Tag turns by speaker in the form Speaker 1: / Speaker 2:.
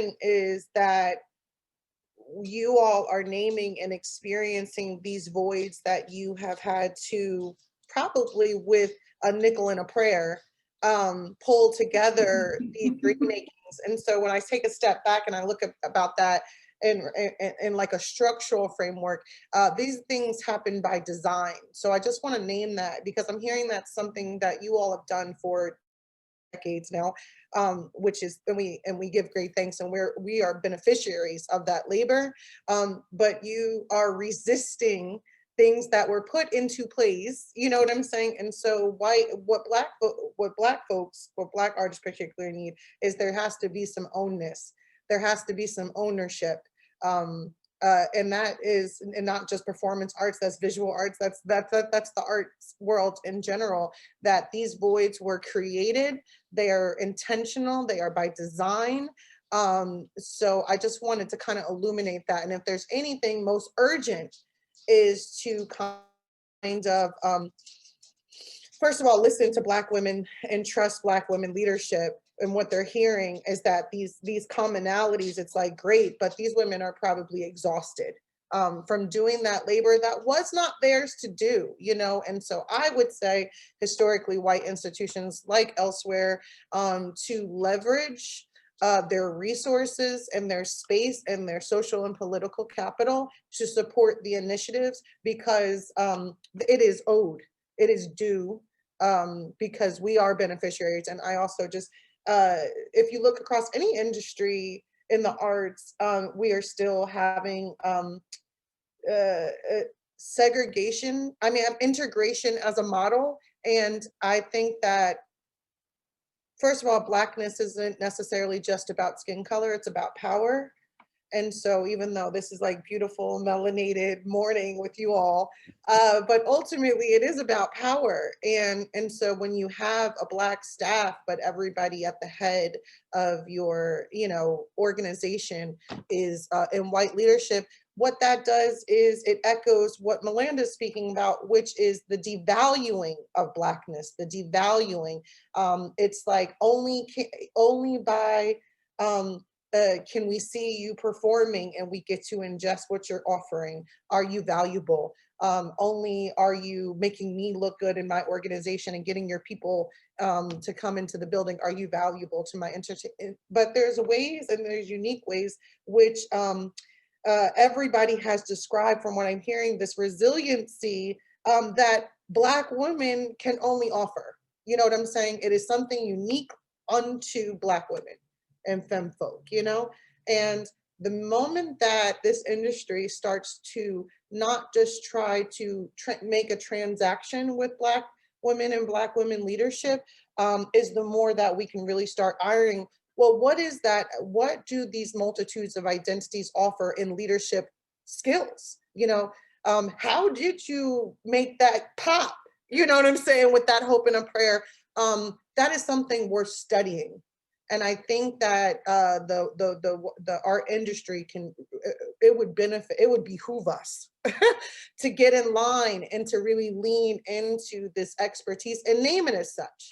Speaker 1: hearing is that you all are naming and experiencing these voids that you have had to, probably with a nickel and a prayer, pull together these dream makings. And so when I take a step back and I look at about that in like a structural framework, these things happen by design. So I just want to name that, because I'm hearing that's something that you all have done for decades now, which is, and we give great thanks, and we are beneficiaries of that labor. But you are resisting things that were put into place. You know what I'm saying? And so what black folks, what black artists particularly need, is there has to be some ownness. There has to be some ownership. And that is, and not just performance arts, that's visual arts, that's the arts world in general, that these voids were created, they are intentional, they are by design. So I just wanted to kind of illuminate that. And if there's anything most urgent, is to kind of, first of all, listen to Black women and trust Black women leadership. And what they're hearing is that these commonalities, it's like, great, but these women are probably exhausted from doing that labor that was not theirs to do, you know? And so I would say historically white institutions like elsewhere, to leverage their resources and their space and their social and political capital to support the initiatives, because it is owed, it is due, because we are beneficiaries. And I also just, if you look across any industry in the arts, we are still having segregation, integration as a model. And I think that, first of all, Blackness isn't necessarily just about skin color, it's about power. And so even though this is like beautiful melanated morning with you all, but ultimately it is about power. And so when you have a Black staff, but everybody at the head of your, organization is in white leadership, what that does is it echoes what Milanda is speaking about, which is the devaluing of Blackness, the devaluing. It's like only by can we see you performing and we get to ingest what you're offering? Are you valuable? Only are you making me look good in my organization and getting your people to come into the building? Are you valuable to my entertainment? But there's ways, and there's unique ways, which everybody has described, from what I'm hearing, this resiliency that Black women can only offer. You know what I'm saying? It is something unique unto Black women and femme folk, and the moment that this industry starts to not just try to make a transaction with Black women and Black women leadership, is the more that we can really start ironing, well, what is that? What do these multitudes of identities offer in leadership skills? How did you make that pop? You know what I'm saying? With that hope and a prayer, that is something worth studying. And I think that the art industry it would behoove us to get in line and to really lean into this expertise and name it as such.